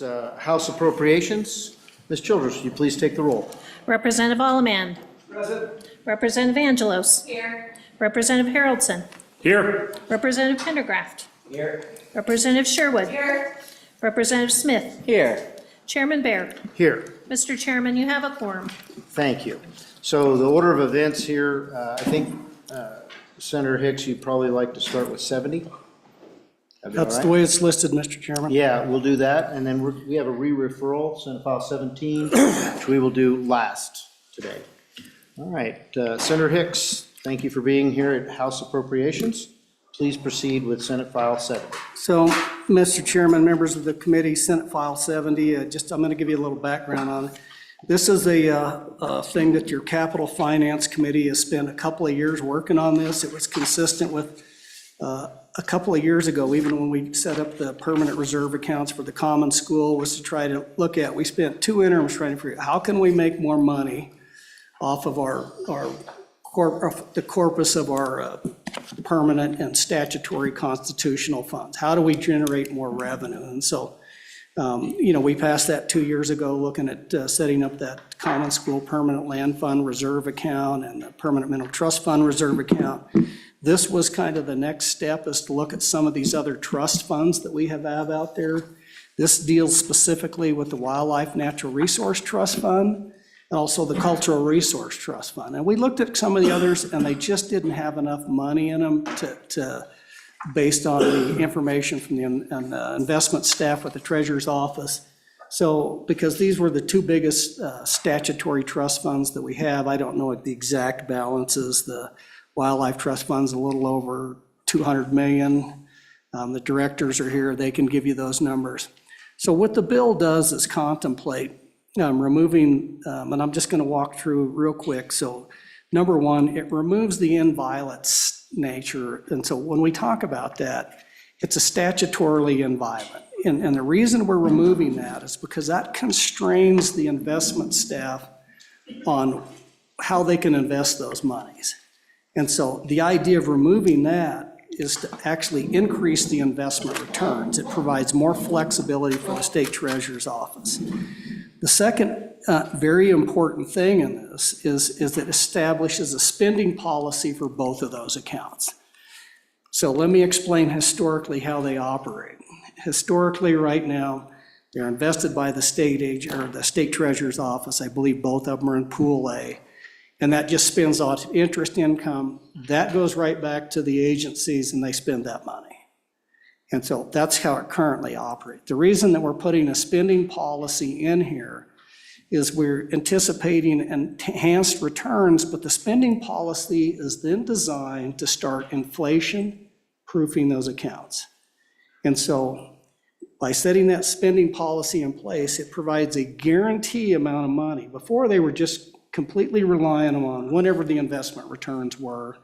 is House Appropriations. Ms. Childers, will you please take the roll? Representative Alleman. Present. Representative Angelos. Here. Representative Haroldson. Here. Representative Pendergraft. Here. Representative Sherwood. Here. Representative Smith. Here. Chairman Baer. Here. Mr. Chairman, you have a quorum. Thank you. So the order of events here, I think, Senator Hicks, you'd probably like to start with 70? That'd be all That's right? the way it's listed, Mr. Chairman. Yeah, we'll do that, and then we have a re-referral, Senate File 17, which we will do last today. All right, Senator Hicks, thank you for being here at House Appropriations. Please proceed with Senate File 70. So, Mr. Chairman, members of the committee, Senate File 70, I'm going to give you a little background on it. This is a thing that your Capital Finance Committee has spent a couple of years working on this. It was consistent with a couple of years ago, even when we set up the permanent reserve accounts for the common school, was to try to look at, we spent 2 interims trying to figure out how can we make more money off of the corpus of our permanent and statutory constitutional funds. How do we generate more revenue? And so, we passed that 2 years ago, looking at setting up that common school permanent land fund reserve account and the permanent mineral trust fund reserve account. This was kind of the next step, is to look at some of these other trust funds that we have out there. This deals specifically with the Wildlife Natural Resource Trust Fund and also the Cultural Resource Trust Fund. And we looked at some of the others, and they just didn't have enough money in them based on the information from the investment staff with the Treasurer's Office. So, because these were the 2 biggest statutory trust funds that we have, I don't know what the exact balances. The Wildlife Trust Fund's a little over 200 million. The directors are here, they can give you those numbers. So what the bill does is contemplate removing, and I'm just going to walk through real quick. So number 1, it removes the inviolate nature. And so when we talk about that, it's a statutorily inviolate. And the reason we're removing that is because that constrains the investment staff on how they can invest those monies. And so the idea of removing that is to actually increase the investment returns. It provides more flexibility for the state treasurer's office. The second very important thing in this is it establishes a spending policy for both of those accounts. So let me explain historically how they operate. Historically, right now, they're invested by the state treasurer's office. I believe both of them are in Pool A. And that just spins off interest income. That goes right back to the agencies, and they spend that money. And so that's how it currently operates. The reason that we're putting a spending policy in here is we're anticipating enhanced returns, but the spending policy is then designed to start inflation-proofing those accounts. And so by setting that spending policy in place, it provides a guarantee amount of money. Before, they were just completely reliant on whenever the investment returns were,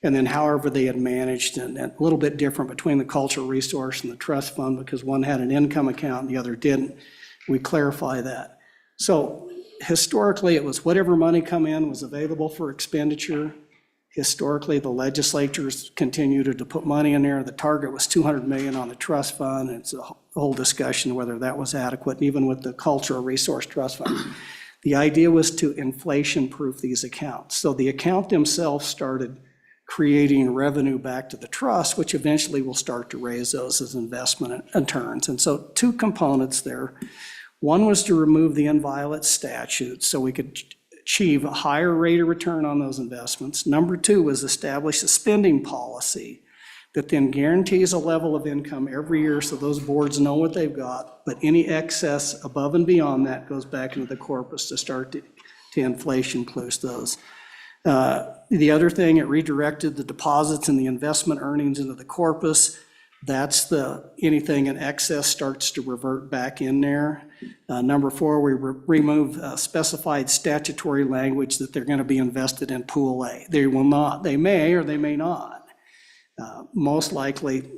and then however they had managed, and a little bit different between the cultural resource and the trust fund, because one had an income account and the other didn't. We clarify that. So historically, it was whatever money come in was available for expenditure. Historically, the legislatures continued to put money in there. The target was 200 million on the trust fund. It's a whole discussion whether that was adequate, and even with the cultural resource trust fund. The idea was to inflation-proof these accounts. So the account themselves started creating revenue back to the trust, which eventually will start to raise those as investment returns. And so 2 components there. One was to remove the inviolate statute so we could achieve a higher rate of return on those investments. Number 2 was establish a spending policy that then guarantees a level of income every year so those boards know what they've got, but any excess above and beyond that goes back into the corpus to start to inflation-proof those. The other thing, it redirected the deposits and the investment earnings into the corpus. That's anything in excess starts to revert back in there. Number 4, we remove specified statutory language that they're going to be invested in Pool A. They will not. They may or they may not. Most likely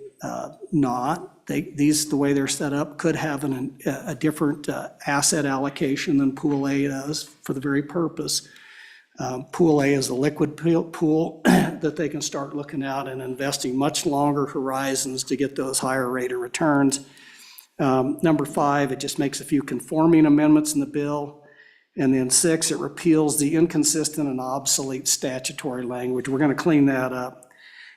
not. The way they're set up could have a different asset allocation than Pool A does for the very purpose. Pool A is a liquid pool that they can start looking out and investing much longer horizons to get those higher rate of returns. Number 5, it just makes a few conforming amendments in the bill. And then 6, it repeals the inconsistent and obsolete statutory language. We're going to clean that up.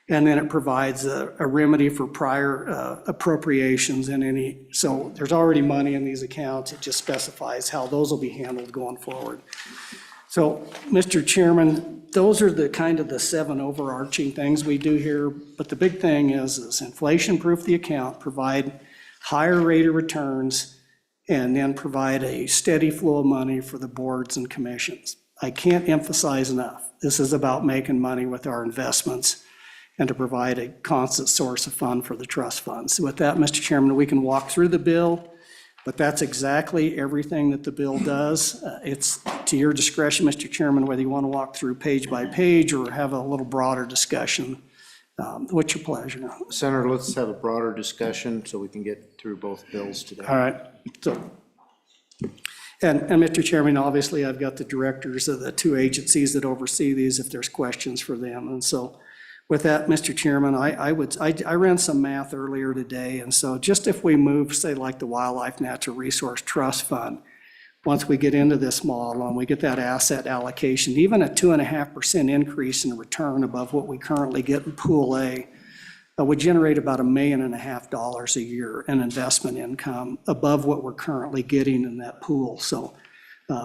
And then it provides a remedy for prior appropriations in any, so there's already money in these accounts. It just specifies how those will be handled going forward. So, Mr. Chairman, those are the kind of the 7 overarching things we do here. But the big thing is inflation-proof the account, provide higher rate of returns, and then provide a steady flow of money for the boards and commissions. I can't emphasize enough. This is about making money with our investments and to provide a constant source of fund for the trust funds. So with that, Mr. Chairman, we can walk through the bill, but that's exactly everything that the bill does. It's to your discretion, Mr. Chairman, whether you want to walk through page by page or have a little broader discussion. What's your pleasure? Senator, let's have a broader discussion so we can get through both bills today. All right. So, and Mr. Chairman, obviously I've got the directors of the 2 agencies that oversee these if there's questions for them. And so with that, Mr. Chairman, I ran some math earlier today, and so just if we move, say, like the Wildlife Natural Resource Trust Fund, once we get into this model and we get that asset allocation, even a 2.5% increase in return above what we currently get in Pool A would generate about $1.5 million a year in investment income above what we're currently getting in that pool. So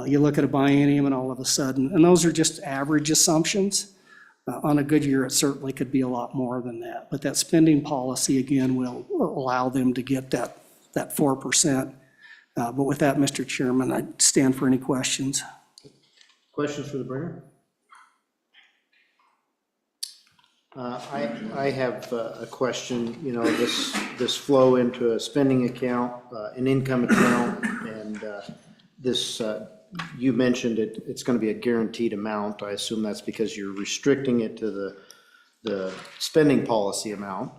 you look at a biennium and all of a sudden, and those are just average assumptions. On a good year, it certainly could be a lot more than that. But that spending policy, again, will allow them to get that 4%. But with that, Mr. Chairman, I stand for any questions. Questions for the bringer? I have a question. You know, this flow into a spending account, an income account, and this, you mentioned it's going to be a guaranteed amount. I assume that's because you're restricting it to the spending policy amount.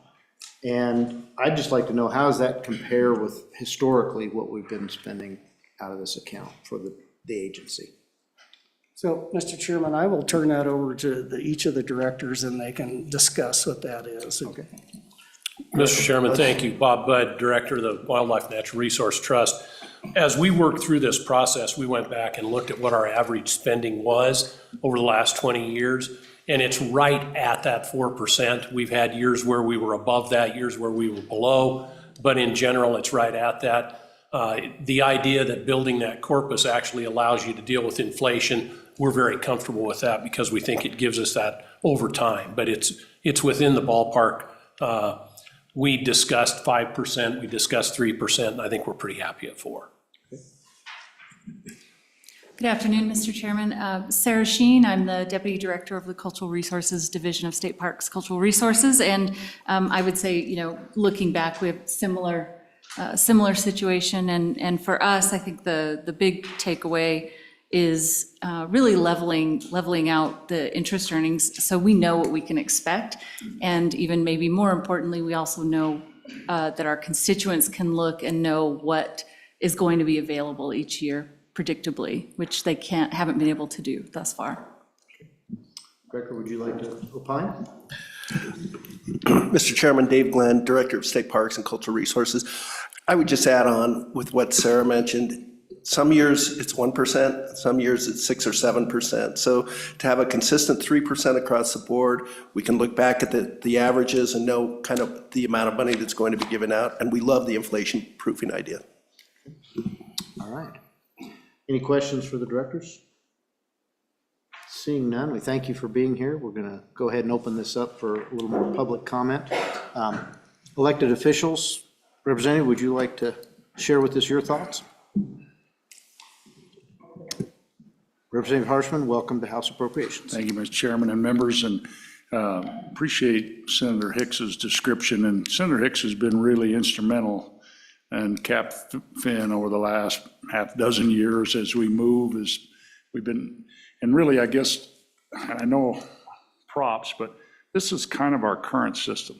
And I'd just like to know, how does that compare with historically what we've been spending out of this account for the agency? So, Mr. Chairman, I will turn that over to each of the directors and they can discuss what that is. Okay. Mr. Chairman, thank you. Bob Budd, Director of the Wildlife Natural Resource Trust. As we worked through this process, we went back and looked at what our average spending was over the last 20 years, and it's right at that 4%. We've had years where we were above that, years where we were below, but in general, it's right at that. The idea that building that corpus actually allows you to deal with inflation, we're very comfortable with that because we think it gives us that over time, but it's within the ballpark. We discussed 5%, we discussed 3%, and I think we're pretty happy at 4%. Good afternoon, Mr. Chairman. Sarah Sheen, I'm the Deputy Director of the Cultural Resources Division of State Parks Cultural Resources, and I would say, you know, looking back, we have similar situation, and for us, I think the big takeaway is really leveling out the interest earnings so we know what we can expect. And even maybe more importantly, we also know that our constituents can look and know what is going to be available each year predictably, which they haven't been able to do thus far. Director, would you like to opine? Mr. Chairman, Dave Glenn, Director of State Parks and Cultural Resources. I would just add on with what Sarah mentioned. Some years it's 1%, some years it's 6 or 7%. So to have a consistent 3% across the board, we can look back at the averages and know kind of the amount of money that's going to be given out. And we love the inflation proofing idea. All right. Any questions for the directors? Seeing none, we thank you for being here. We're going to go ahead and open this up for a little more public comment. Elected officials, Representative, would you like to share with us your thoughts? Representative Harshman, welcome to House Appropriations. Thank you, Mr. Chairman and members, and appreciate Senator Hicks's description. And Senator Hicks has been really instrumental in Cap Fin over the last half dozen years as we move, as we've been, and really, I guess, I know props, but this is kind of our current system,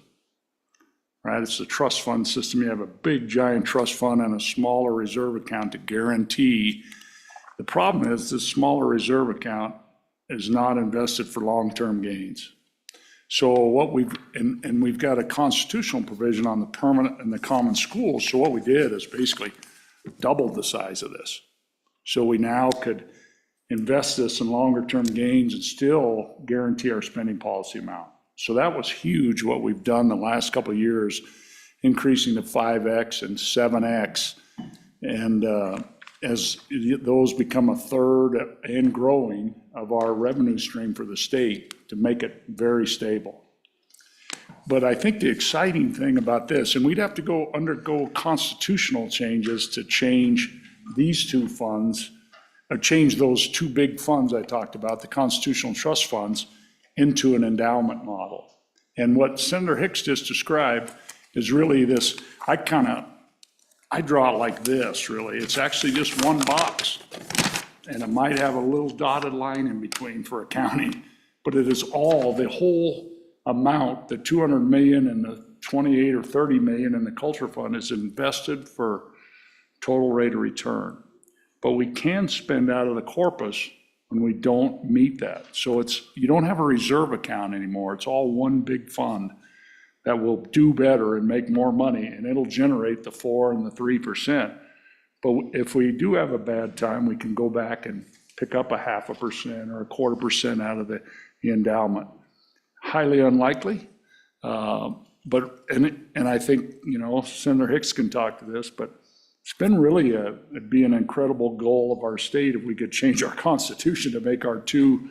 right? It's a trust fund system. You have a big giant trust fund and a smaller reserve account to guarantee. The problem is this smaller reserve account is not invested for long-term gains. So what and we've got a constitutional provision on the permanent and the common schools. So what we did is basically doubled the size of this. So we now could invest this in longer-term gains and still guarantee our spending policy amount. So that was huge, what we've done the last couple of years, increasing to 5X and 7X. And as those become a third and growing of our revenue stream for the state, to make it very stable. But I think the exciting thing about this, and we'd have to undergo constitutional changes to change these two funds, or change those two big funds I talked about, the constitutional trust funds, into an endowment model. And what Senator Hicks just described is really this, I draw it like this, really. It's actually just one box. And it might have a little dotted line in between for accounting, but it is all, the whole amount, the 200 million and the 28 or 30 million in the culture fund is invested for total rate of return. But we can spend out of the corpus when we don't meet that. So you don't have a reserve account anymore. It's all one big fund that will do better and make more money, and it'll generate the 4% and the 3%. But if we do have a bad time, we can go back and pick up 0.5% or 0.25% out of the endowment. Highly unlikely, but I think, Senator Hicks can talk to this, but it's been really it'd be an incredible goal of our state if we could change our constitution to make our two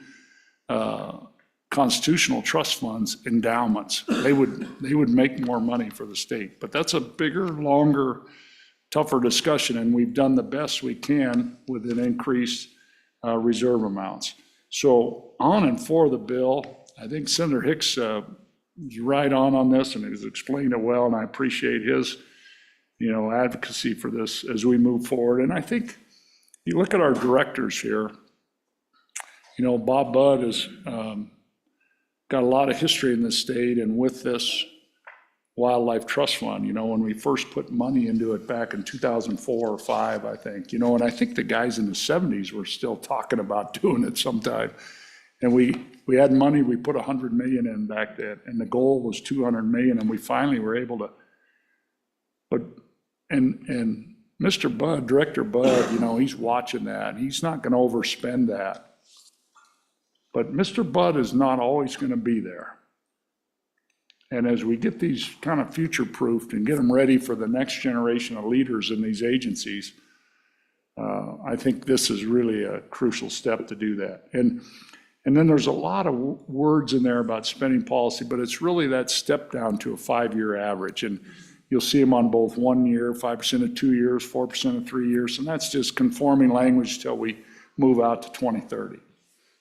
constitutional trust funds endowments. They would make more money for the state, but that's a bigger, longer, tougher discussion, and we've done the best we can with an increased reserve amounts. So on and for the bill, I think Senator Hicks is right on this, and he's explained it well, and I appreciate his advocacy for this as we move forward. And I think you look at our directors here, Bob Budd has got a lot of history in this state, and with this Wildlife Trust Fund, when we first put money into it back in 2004 or 5, I think, and I think the guys in the 70s were still talking about doing it sometime. And we had money, we put 100 million in back then, and the goal was 200 million, and we finally were able to, and Mr. Budd, Director Budd, he's watching that. He's not going to overspend that. But Mr. Budd is not always going to be there. And as we get these kind of future-proofed and get them ready for the next generation of leaders in these agencies, I think this is really a crucial step to do that. And then there's a lot of words in there about spending policy, but it's really that step down to a 5-year average. And you'll see them on both 1 year, 5% of 2 years, 4% of 3 years, and that's just conforming language till we move out to 2030.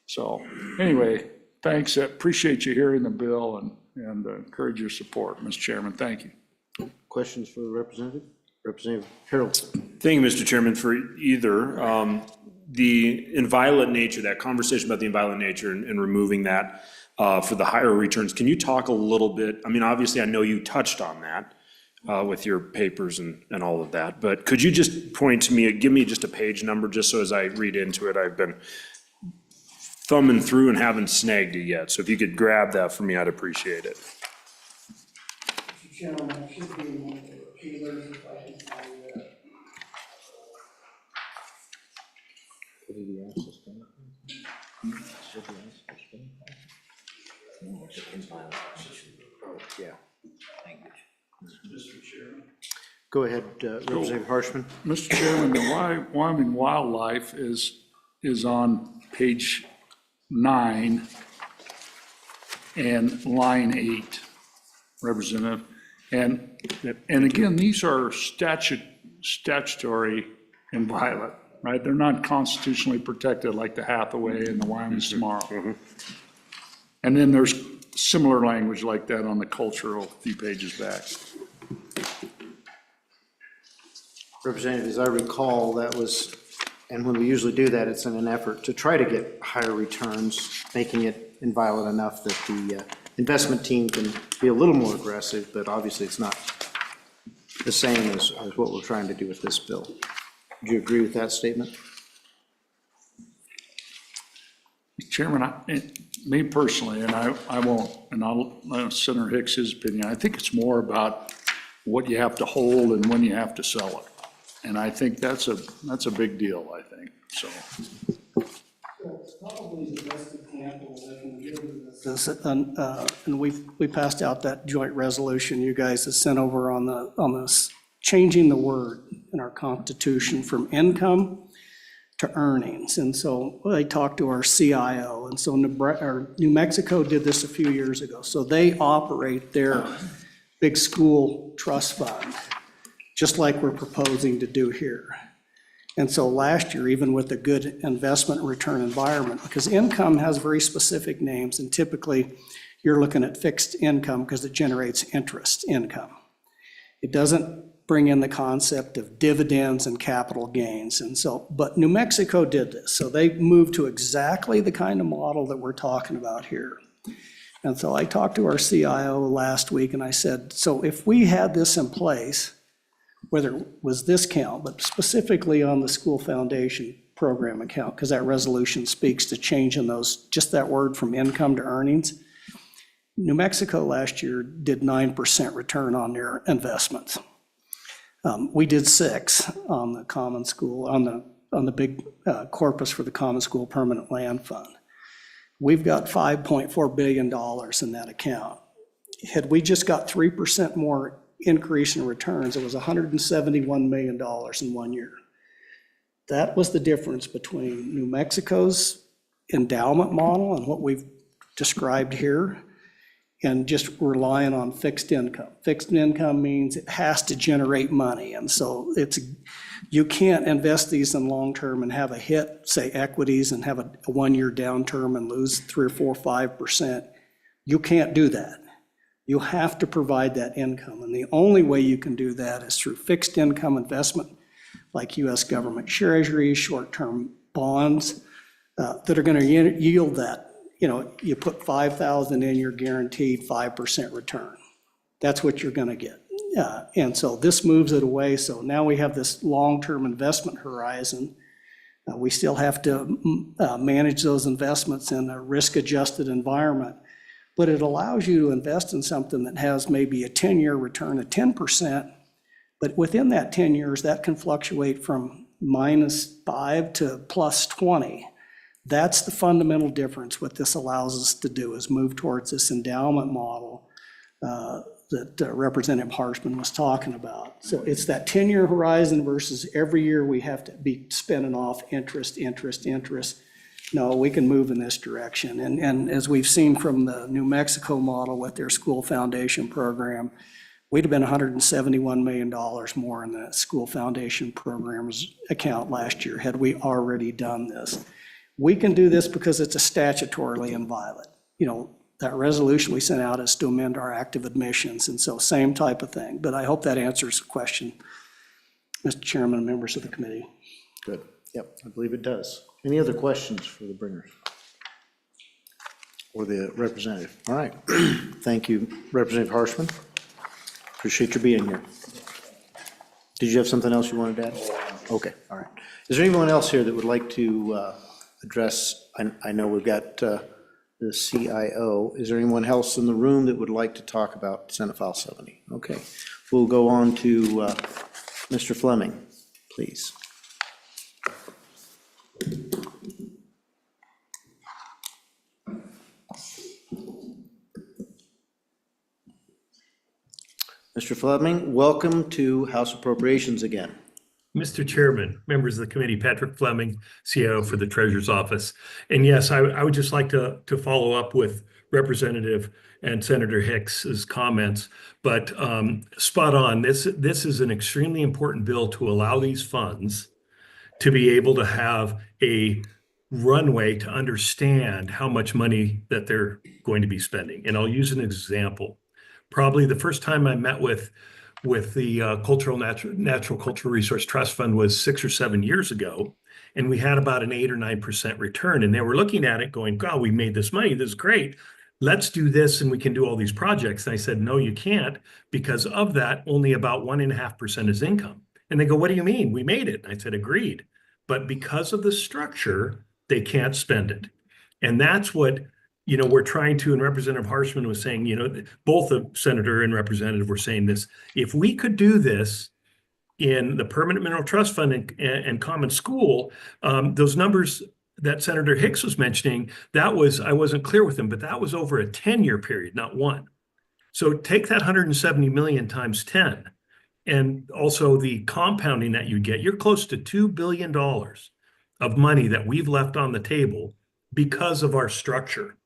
So anyway, thanks. I appreciate you hearing the bill and encourage your support, Mr. Chairman. Thank you. Questions for the representative? Representative Harold. Thank you, Mr. Chairman, for either the inviolate nature, that conversation about the inviolate nature and removing that for the higher returns. Can you talk a little bit? I mean, obviously, I know you touched on that with your papers and all of that, but could you just point to me, give me just a page number, just so as I read into it, I've been thumbing through and haven't snagged it yet. So if you could grab that for me, I'd appreciate it. Mr. Chairman, that should be one of the feelers if I can find that. Go ahead, Representative Harshman. Mr. Chairman, the Wyoming Wildlife is on page 9 and line 8, Representative. And again, these are statutory inviolate, right? They're not constitutionally protected like the Hathaway and the Wyoming Tomorrow. And then there's similar language like that on the cultural, a few pages back. Representative, as I recall, that was, and when we usually do that, it's in an effort to try to get higher returns, making it inviolate enough that the investment team can be a little more aggressive, but obviously it's not the same as what we're trying to do with this bill. Do you agree with that statement? Chairman, me personally, and I won't, and I'll let Senator Hicks his opinion, I think it's more about what you have to hold and when you have to sell it. And I think that's a big deal, I think, so. Probably the best example that I can give you this is, and we passed out that joint resolution you guys have sent over on this, changing the word in our Constitution from income to earnings. And so I talked to our CIO, and so New Mexico did this a few years ago. So they operate their big school trust fund, just like we're proposing to do here. And so last year, even with a good investment return environment, because income has very specific names, and typically you're looking at fixed income because it generates interest income. It doesn't bring in the concept of dividends and capital gains. And so, but New Mexico did this. So they moved to exactly the kind of model that we're talking about here. And so I talked to our CIO last week and I said, so if we had this in place, whether it was this count, but specifically on the school foundation program account, because that resolution speaks to changing those, just that word from income to earnings. New Mexico last year did 9% return on their investments. We did 6 on the common school, on the big corpus for the common school permanent land fund. We've got $5.4 billion in that account. Had we just got 3% more increase in returns, it was $171 million in 1 year. That was the difference between New Mexico's endowment model and what we've described here, and just relying on fixed income. Fixed income means it has to generate money, and so you can't invest these in long-term and have a hit, say equities, and have a 1 year downturn and lose 3 or 4 or 5%. You can't do that. You have to provide that income, and the only way you can do that is through fixed income investment, like U.S. government treasuries, short-term bonds, that are going to yield that. You know, you put $5,000 in, you're guaranteed 5% return. That's what you're going to get. And so this moves it away. So now we have this long-term investment horizon. We still have to manage those investments in a risk-adjusted environment, but it allows you to invest in something that has maybe a 10-year return of 10%, but within that 10 years, that can fluctuate from -5 to +20. That's the fundamental difference. What this allows us to do is move towards this endowment model that Representative Harshman was talking about. So it's that 10-year horizon versus every year we have to be spending off interest. No, we can move in this direction. And as we've seen from the New Mexico model with their school foundation program, we'd have been $171 million more in the school foundation program's account last year had we already done this. We can do this because it's a statutorily inviolate. You know, that resolution we sent out is to amend our active admissions, and so same type of thing. But I hope that answers the question, Mr. Chairman and members of the committee. Good. Yep, I believe it does. Any other questions for the bringers or the representative? All right. Thank you, Representative Harshman. Appreciate you being here. Did you have something else you wanted to add? Okay, all right. Is there anyone else here that would like to address? I know we've got the CIO. Is there anyone else in the room that would like to talk about Senate File 70? Okay, we'll go on to Mr. Fleming, please. Mr. Fleming, welcome to House Appropriations again. Mr. Chairman, members of the committee, Patrick Fleming, CIO for the Treasurer's Office. And yes, I would just like to follow up with Representative and Senator Hicks's comments, but spot on. This is an extremely important bill to allow these funds to be able to have a runway to understand how much money that they're going to be spending. And I'll use an example. Probably the first time I met with the Natural Cultural Resource Trust Fund was 6 or 7 years ago, and we had about an 8 or 9% return. And they were looking at it going, God, we made this money. This is great. Let's do this and we can do all these projects. And I said, no, you can't, because of that, only about 1.5% is income. And they go, what do you mean? We made it. And I said, agreed. But because of the structure, they can't spend it. And that's what, we're trying to, and Representative Harshman was saying, both the senator and representative were saying this. If we could do this in the Permanent Mineral Trust Fund and Common School, those numbers that Senator Hicks was mentioning, I wasn't clear with him, but that was over a 10-year period, not one. So take that 170 million times 10, and also the compounding that you get, you're close to $2 billion of money that we've left on the table because of our structure.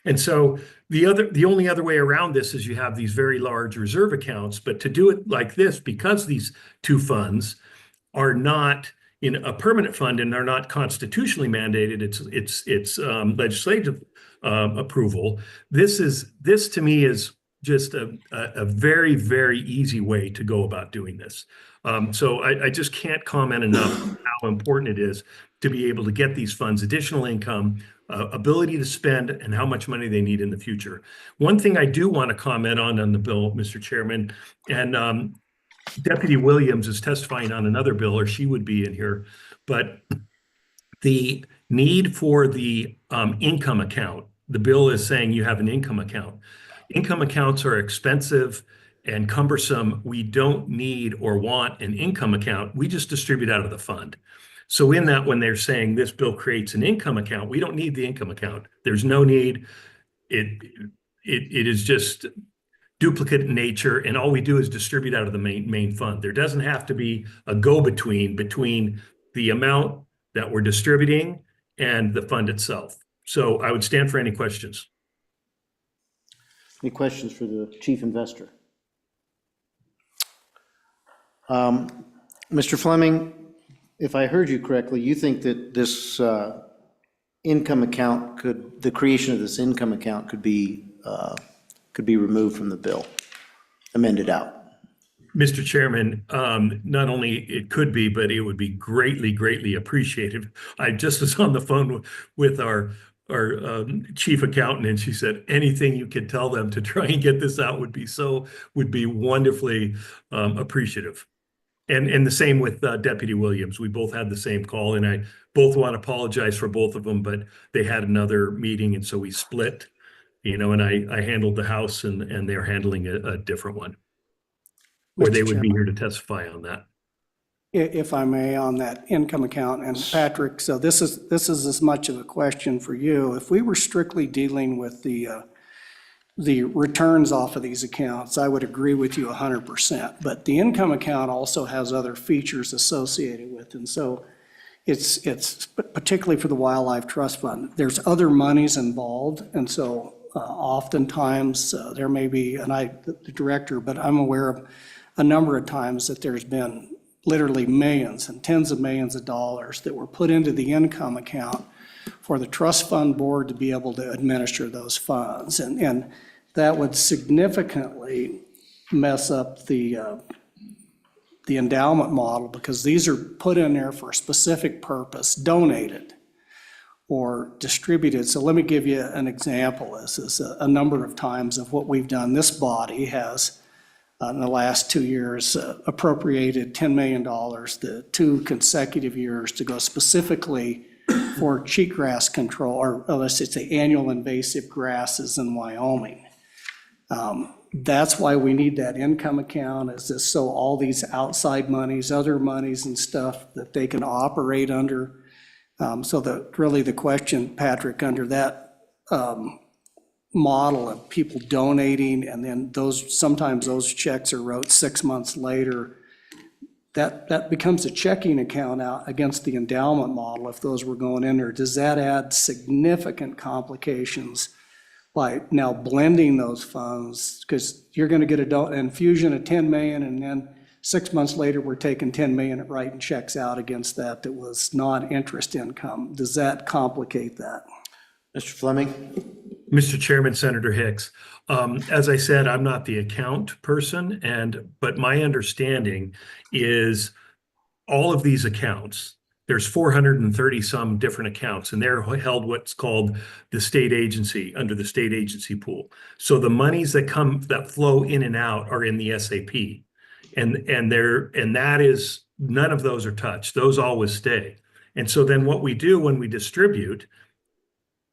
And so the only other way around this is you have these very large reserve accounts, but to do it like this, because these two funds are not in a permanent fund and are not constitutionally mandated, it's legislative approval. This to me is just a very, very easy way to go about doing this. So I just can't comment enough how important it is to be able to get these funds additional income, ability to spend, and how much money they need in the future. One thing I do want to comment on the bill, Mr. Chairman, and Deputy Williams is testifying on another bill, or she would be in here, but the need for the income account, the bill is saying you have an income account. Income accounts are expensive and cumbersome. We don't need or want an income account. We just distribute out of the fund. So in that, when they're saying this bill creates an income account, we don't need the income account. There's no need. It is just duplicate in nature, and all we do is distribute out of the main fund. There doesn't have to be a between the amount that we're distributing and the fund itself. So I would stand for any questions. Any questions for the chief investor? Mr. Fleming, if I heard you correctly, you think that this income account the creation of this income account could be removed from the bill, amended out? Mr. Chairman, not only it could be, but it would be greatly, greatly appreciated. I just was on the phone with our chief accountant, and she said anything you could tell them to try and get this out would be wonderfully appreciative. And the same with Deputy Williams. We both had the same call, and I both want to apologize for both of them, but they had another meeting, and so we split, and I handled the House, and they're handling a different one, where they would be here to testify on that. If I may, on that income account, and Patrick, so this is as much of a question for you. If we were strictly dealing with the returns off of these accounts, I would agree with you 100%. But the income account also has other features associated with, and so it's particularly for the Wildlife Trust Fund. There's other monies involved, and so oftentimes there may be, and the director, but I'm aware of a number of times that there's been literally millions and tens of millions of dollars that were put into the income account for the trust fund board to be able to administer those funds. And that would significantly mess up the endowment model, because these are put in there for a specific purpose, donated or distributed. So let me give you an example. This is a number of times of what we've done. This body has, in the last 2 years, appropriated $10 million the 2 consecutive years to go specifically for cheatgrass control, or let's say annual invasive grasses in Wyoming. That's why we need that income account, is this so all these outside monies, other monies and stuff that they can operate under. So really the question, Patrick, under that model of people donating, and then sometimes those checks are wrote 6 months later, that becomes a checking account out against the endowment model if those were going in there. Does that add significant complications by now blending those funds? Because you're going to get an infusion of 10 million, and then 6 months later we're taking 10 million and writing checks out against that was non-interest income. Does that complicate that? Mr. Fleming? Mr. Chairman, Senator Hicks, as I said, I'm not the account person, but my understanding is all of these accounts, there's 430 some different accounts, and they're held what's called the state agency, under the state agency pool. So the monies that flow in and out are in the SAP, and that is, none of those are touched. Those always stay. And so then what we do when we distribute,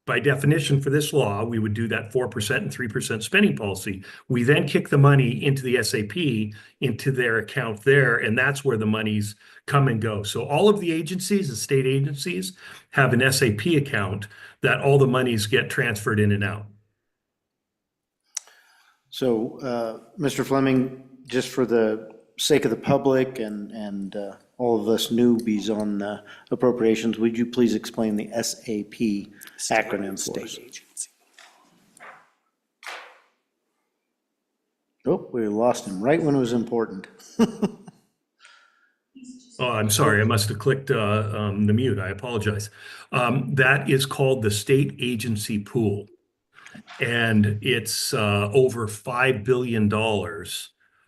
by definition for this law, we would do that 4% and 3% spending policy. We then kick the money into the SAP, into their account there, and that's where the monies come and go. So all of the agencies, the state agencies, have an SAP account that all the monies get transferred in and out. So, Mr. Fleming, just for the sake of the public and all of us newbies on appropriations, would you please explain the SAP acronym for us? Oh, we lost him right when it was important. Oh, I'm sorry, I must have clicked the mute, I apologize. That is called the State Agency Pool. And it's over $5 billion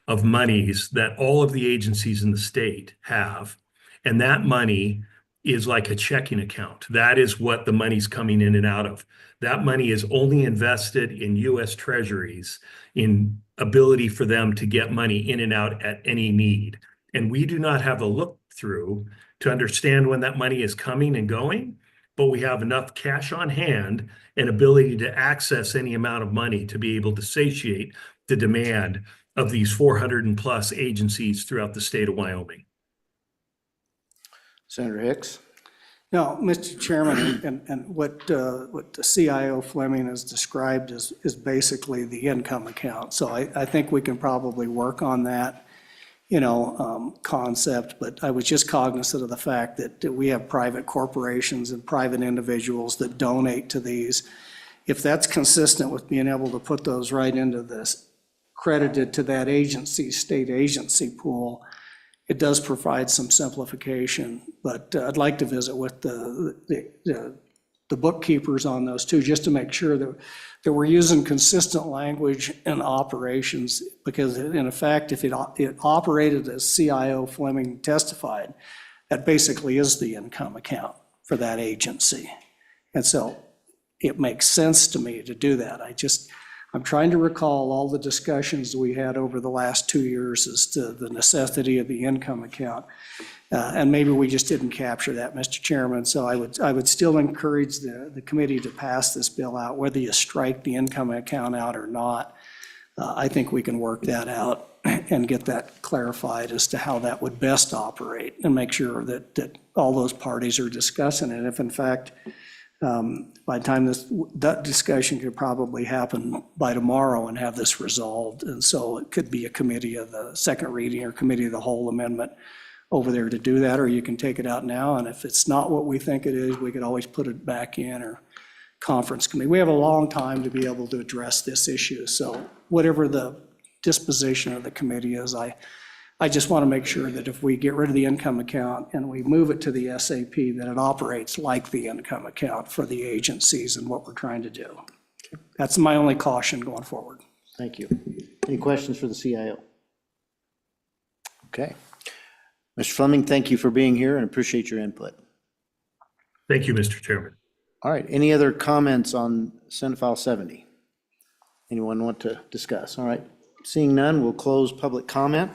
of monies that all of the agencies in the state have. And that money is like a checking account. That is what the money's coming in and out of. That money is only invested in US Treasuries, in ability for them to get money in and out at any need. And we do not have a look through to understand when that money is coming and going, but we have enough cash on hand and ability to access any amount of money to be able to satiate the demand of these 400+ agencies throughout the state of Wyoming. Senator Hicks? Now, Mr. Chairman, and what the CIO Fleming has described is basically the income account. So I think we can probably work on that, concept, but I was just cognizant of the fact that we have private corporations and private individuals that donate to these. If that's consistent with being able to put those right into this, credited to that agency, state agency pool, it does provide some simplification, but I'd like to visit with the bookkeepers on those too, just to make sure that we're using consistent language in operations, because in effect, if it operated as CIO Fleming testified, that basically is the income account for that agency. And so it makes sense to me to do that. I'm trying to recall all the discussions we had over the last 2 years as to the necessity of the income account. And maybe we just didn't capture that, Mr. Chairman. So I would still encourage the committee to pass this bill out, whether you strike the income account out or not. I think we can work that out and get that clarified as to how that would best operate, and make sure that all those parties are discussing it. If in fact, by the time that discussion could probably happen by tomorrow and have this resolved. And so it could be a committee of the second reading or committee of the whole amendment over there to do that, or you can take it out now. And if it's not what we think it is, we could always put it back in, or conference committee. We have a long time to be able to address this issue. So whatever the disposition of the committee is, I just want to make sure that if we get rid of the income account and we move it to the SAP, that it operates like the income account for the agencies and what we're trying to do. That's my only caution going forward. Thank you. Any questions for the CIO? Okay. Mr. Fleming, thank you for being here and appreciate your input. Thank you, Mr. Chairman. All right, any other comments on Senate File 70? Anyone want to discuss? All right, seeing none, we'll close public comment.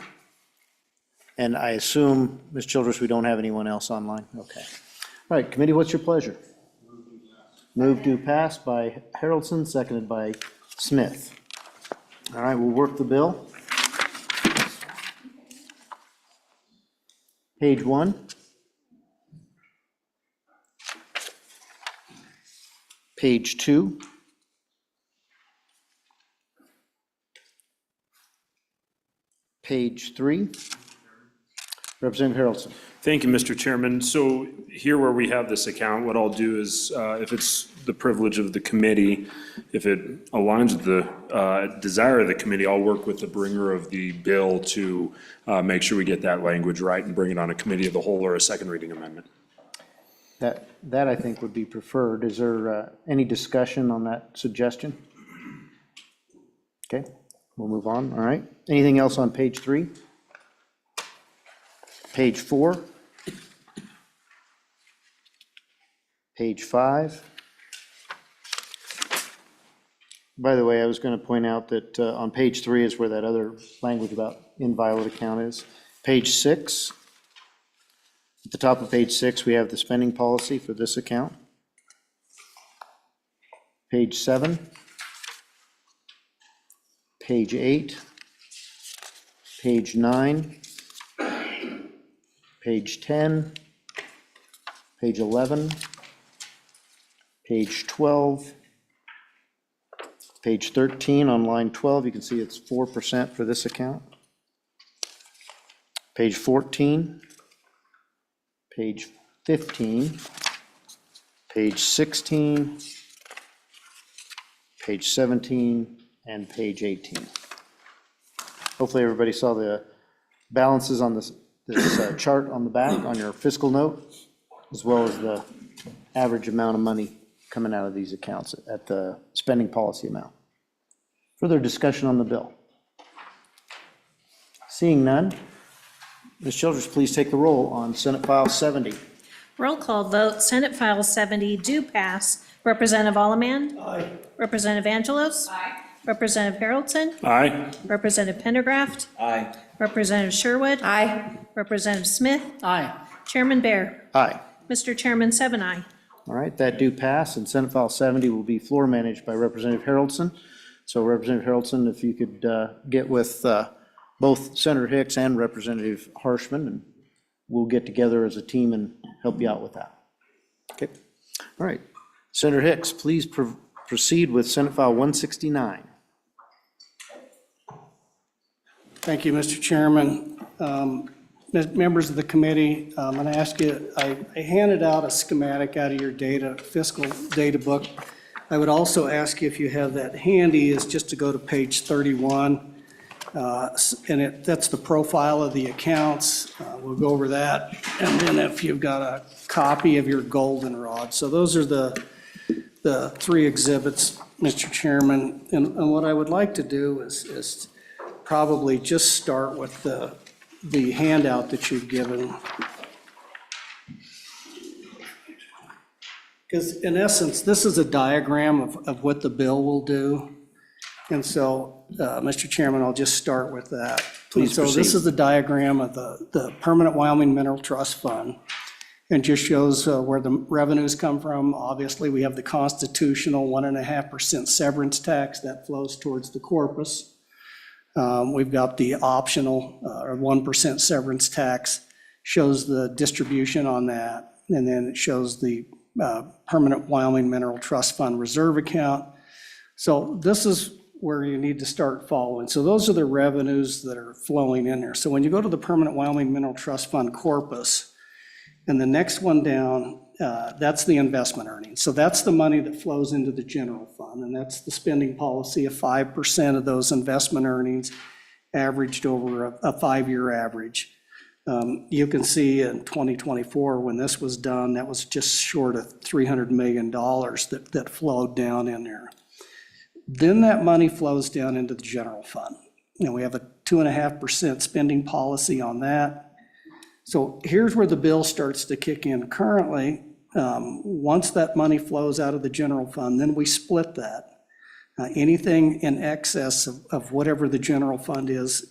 And I assume, Ms. Childress, we don't have anyone else online? Okay. All right, committee, what's your pleasure? Move to pass by Haroldson, seconded by Smith. All right, we'll work the bill. Page 1. Page 2. Page 3. Representative Haroldson. Thank you, Mr. Chairman. So here where we have this account, what I'll do is, if it's the privilege of the committee, if it aligns with the desire of the committee, I'll work with the bringer of the bill to make sure we get that language right and bring it on a committee of the whole or a second reading amendment. That I think would be preferred. Is there any discussion on that suggestion? Okay, we'll move on. All right. Anything else on page 3? Page 4. Page 5. By the way, I was going to point out that on page 3 is where that other language about inviolate account is. Page 6. At the top of page 6, we have the spending policy for this account. page 7, page 8, page 9, page 10, page 11, page 12, page 13 on line 12, you can see it's 4% for this account. Page 14, page 15, page 16, page 17, and page 18. Hopefully everybody saw the balances on this chart on the back on your fiscal note, as well as the average amount of money coming out of these accounts at the spending policy amount. Further discussion on the bill? Seeing none, Ms. Childers, please take the roll on Senate File 70. Roll call vote, Senate File 70 do pass. Representative Allemand? Aye. Representative Angelos? Aye. Representative Haroldson? Aye. Representative Pendergraft? Aye. Representative Sherwood? Aye. Representative Smith? Aye. Chairman Bear? Aye. Mr. Chairman, 7 All right, that do pass, and Senate File 70 will be floor managed by Representative Haroldson. So Representative Haroldson, if you could get with both Senator Hicks and Representative Harshman, and we'll get together as a team and help you out with that. Okay, all right. Senator Hicks, please proceed with Senate File 169. Thank you, Mr. Chairman. Members of the committee, I'm going to ask you, I handed out a schematic out of your fiscal data book. I would also ask you if you have that handy, is just to go to page 31. And that's the profile of the accounts. We'll go over that. And then if you've got a copy of your goldenrod. So those are the three exhibits, Mr. Chairman. And what I would like to do is probably just start with the handout that you've given. Because in essence, this is a diagram of what the bill will do. And so, Mr. Chairman, I'll just start with that. Please So this proceed. is the diagram of the Permanent Wyoming Mineral Trust Fund. And just shows where the revenues come from. Obviously, we have the constitutional 1.5% severance tax that flows towards the corpus. We've got the optional or 1% severance tax, shows the distribution on that. And then it shows the Permanent Wyoming Mineral Trust Fund reserve account. So this is where you need to start following. So those are the revenues that are flowing in there. So when you go to the Permanent Wyoming Mineral Trust Fund corpus, and the next one down, that's the investment earnings. So that's the money that flows into the general fund, and that's the spending policy of 5% of those investment earnings averaged over a 5-year average. You can see in 2024, when this was done, that was just short of $300 million that flowed down in there. Then that money flows down into the general fund. And we have a 2.5% spending policy on that. So here's where the bill starts to kick in. Currently, once that money flows out of the general fund, then we split that. Anything in excess of whatever the general fund is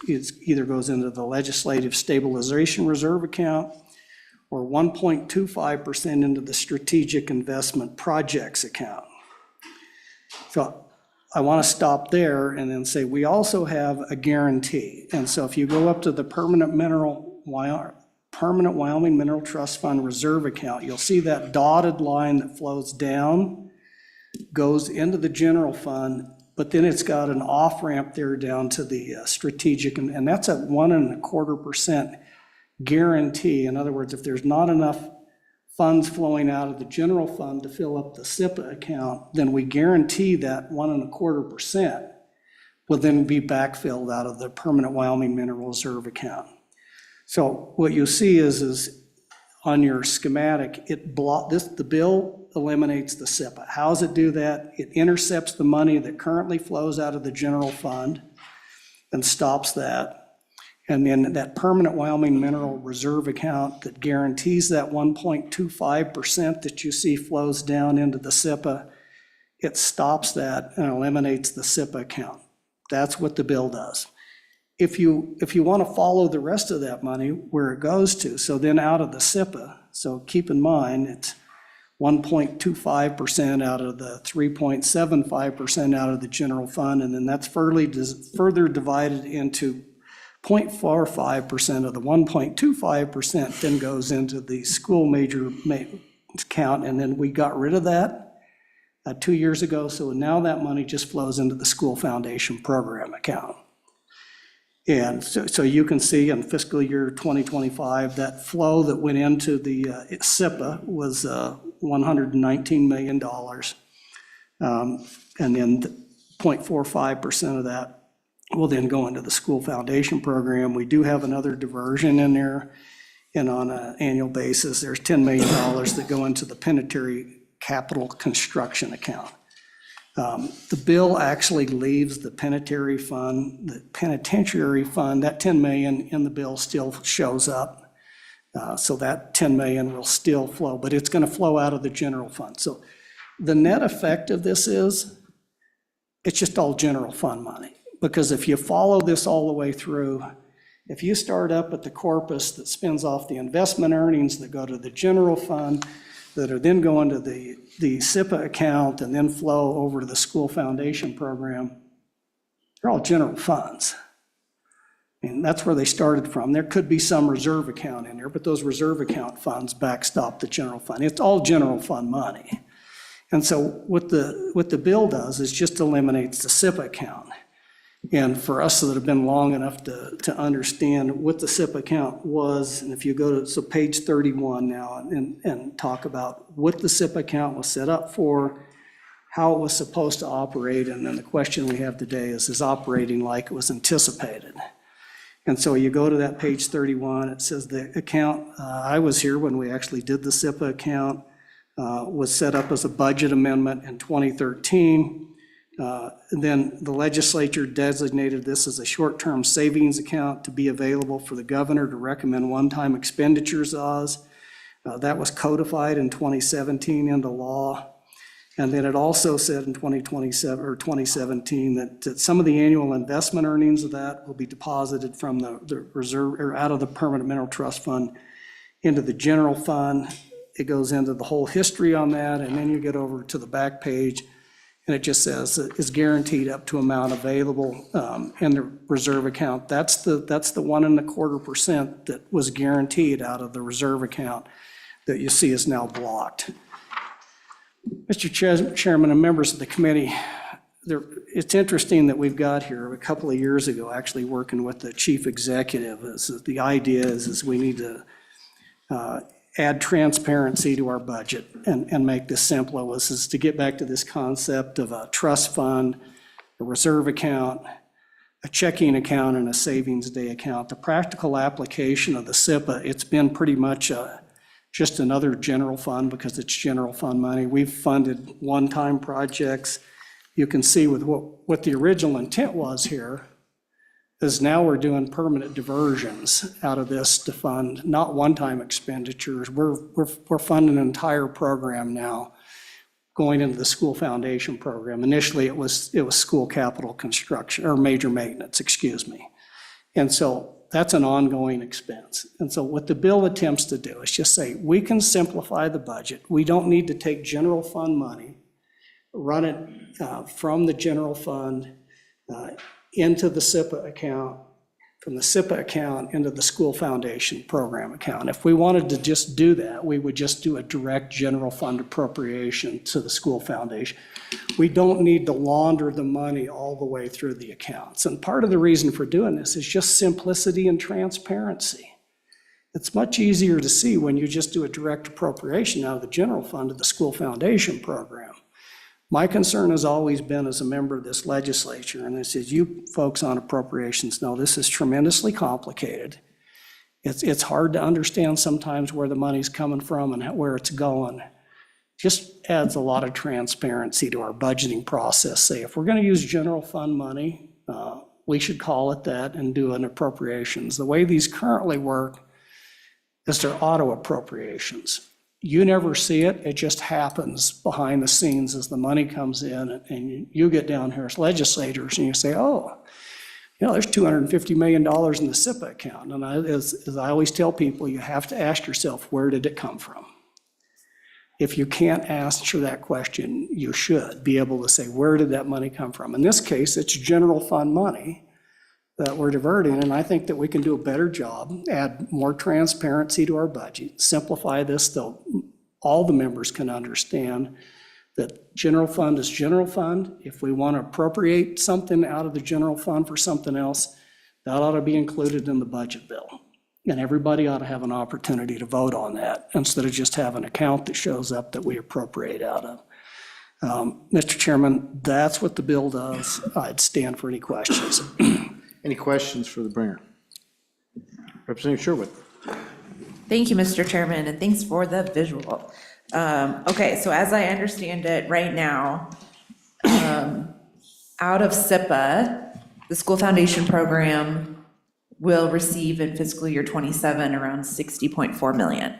either goes into the legislative stabilization reserve account or 1.25% into the strategic investment projects account. So I want to stop there and then say we also have a guarantee. And so if you go up to the Permanent Wyoming Mineral Trust Fund reserve account, you'll see that dotted line that flows down, goes into the general fund, but then it's got an off-ramp there down to the strategic, and that's at 1.25% guarantee. In other words, if there's not enough funds flowing out of the general fund to fill up the SIPA account, then we guarantee that 1.25% will then be backfilled out of the Permanent Wyoming Mineral Reserve account. So what you see is on your schematic, the bill eliminates the SIPA. How does it do that? It intercepts the money that currently flows out of the general fund and stops that. And then that Permanent Wyoming Mineral Reserve account that guarantees that 1.25% that you see flows down into the SIPA, it stops that and eliminates the SIPA account. That's what the bill does. If you want to follow the rest of that money, where it goes to, so then out of the SIPA, so keep in mind, it's 1.25% out of the 3.75% out of the general fund, and then that's further divided into 0.45% of the 1.25% then goes into the school major maintenance account, and then we got rid of that 2 years ago, so now that money just flows into the school foundation program account. And so you can see in fiscal year 2025, that flow that went into the SIPA was $119 million. And then 0.45% of that will then go into the school foundation program. We do have another diversion in there, and on an annual basis, there's $10 million that go into the penitentiary capital construction account. The bill actually leaves the penitentiary fund, that $10 million in the bill still shows up. So that $10 million will still flow, but it's going to flow out of the general fund. So the net effect of this is, it's just all general fund money. Because if you follow this all the way through, if you start up at the corpus that spins off the investment earnings that go to the general fund, that are then going to the SIPA account and then flow over to the school foundation program, they're all general funds. And that's where they started from. There could be some reserve account in there, but those reserve account funds backstop the general fund. It's all general fund money. And so what the bill does is just eliminates the SIPA account. And for us that have been long enough to understand what the SIP account was, and if you go to page 31 now and talk about what the SIP account was set up for, how it was supposed to operate, and then the question we have today is operating like it was anticipated. And so you go to that page 31, it says the account, I was here when we actually did the SIPA account, was set up as a budget amendment in 2013. Then the legislature designated this as a short-term savings account to be available for the governor to recommend one-time expenditures as. That was codified in 2017 into law. And then it also said in 2017 that some of the annual investment earnings of that will be deposited from the reserve or out of the permanent mineral trust fund into the general fund. It goes into the whole history on that, and then you get over to the back page, and it just says is guaranteed up to amount available in the reserve account. That's the 1.25% that was guaranteed out of the reserve account that you see is now blocked. Mr. Chairman and members of the committee, it's interesting that we've got here a couple of years ago, actually working with the chief executive. The idea is we need to add transparency to our budget and make this simpler. This is to get back to this concept of a trust fund, a reserve account, a checking account, and a savings day account. The practical application of the SIPA, it's been pretty much just another general fund because it's general fund money. We've funded one-time projects. You can see with what the original intent was here is now we're doing permanent diversions out of this to fund not one-time expenditures. We're funding an entire program now going into the school foundation program. Initially, it was school capital construction or major maintenance, excuse me. And so that's an ongoing expense. And so what the bill attempts to do is just say, we can simplify the budget. We don't need to take general fund money, run it from the general fund into the SIPA account, from the SIPA account into the school foundation program account. If we wanted to just do that, we would just do a direct general fund appropriation to the school foundation. We don't need to launder the money all the way through the accounts. And part of the reason for doing this is just simplicity and transparency. It's much easier to see when you just do a direct appropriation out of the general fund to the school foundation program. My concern has always been as a member of this legislature, and this is you folks on appropriations know this is tremendously complicated. It's hard to understand sometimes where the money's coming from and where it's going. Just adds a lot of transparency to our budgeting process. Say, if we're going to use general fund money, we should call it that and do an appropriations. The way these currently work is they're auto appropriations. You never see it, it just happens behind the scenes as the money comes in, and you get down here as legislators and you say, oh, you know, there's $250 million in the SIPA account. And as I always tell people, you have to ask yourself, where did it come from? If you can't answer that question, you should be able to say, where did that money come from? In this case, it's general fund money that we're diverting, and I think that we can do a better job, add more transparency to our budget, simplify this so all the members can understand that general fund is general fund. If we want to appropriate something out of the general fund for something else, that ought to be included in the budget bill. And everybody ought to have an opportunity to vote on that instead of just have an account that shows up that we appropriate out of. Mr. Chairman, that's what the bill does. I'd stand for any questions. Any questions for the bringer? Representative Sherwood. Thank you, Mr. Chairman, and thanks for the visual. Okay, so as I understand it, right now, out of SIPA, the School Foundation Program will receive in fiscal year '27 around 60.4 million.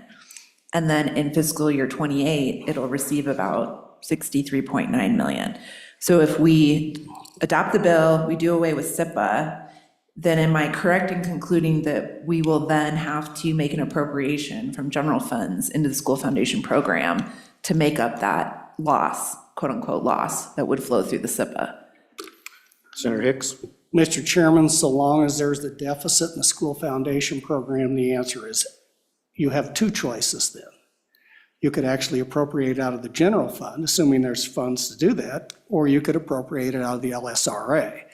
And then in fiscal year '28, it'll receive about 63.9 million. So if we adopt the bill, we do away with SIPA, then am I correct in concluding that we will then have to make an appropriation from general funds into the School Foundation Program to make up that loss, quote unquote loss, that would flow through the SIPA? Senator Hicks. Mr. Chairman, so long as there's the deficit in the School Foundation Program, the answer is you have two choices then. You could actually appropriate out of the general fund, assuming there's funds to do that, or you could appropriate it out of the LSRA.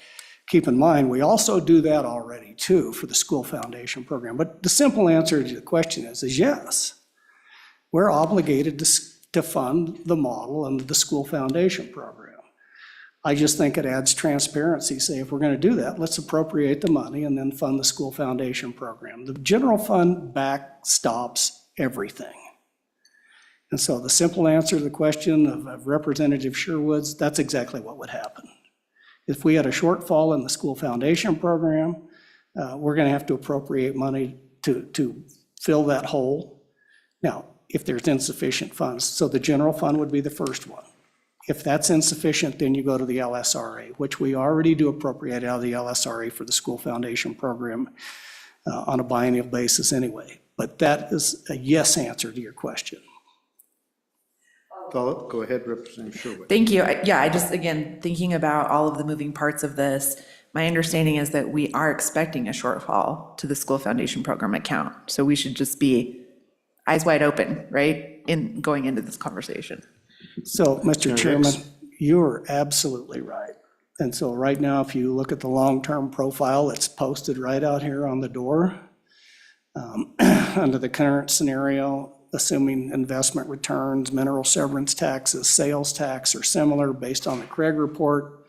Keep in mind, we also do that already too for the School Foundation Program. But the simple answer to the question is yes. We're obligated to fund the model under the School Foundation Program. I just think it adds transparency. Say, if we're going to do that, let's appropriate the money and then fund the School Foundation Program. The general fund backstops everything. And so the simple answer to the question of Representative Sherwood's, that's exactly what would happen. If we had a shortfall in the School Foundation Program, we're going to have to appropriate money to fill that hole. Now, if there's insufficient funds, so the general fund would be the first one. If that's insufficient, then you go to the LSRA, which we already do appropriate out of the LSRA for the School Foundation Program on a biennial basis anyway. But that is a yes answer to your question. Follow-up, go ahead, Representative Sherwood. Thank you. Yeah, I just, again, thinking about all of the moving parts of this, my understanding is that we are expecting a shortfall to the School Foundation Program account. So we should just be eyes wide open, right, in going into this conversation. So, Mr. Chairman, you're absolutely right. And so right now, if you look at the long-term profile, it's posted right out here on the door. Under the current scenario, assuming investment returns, mineral severance taxes, sales tax or similar based on the Craig report,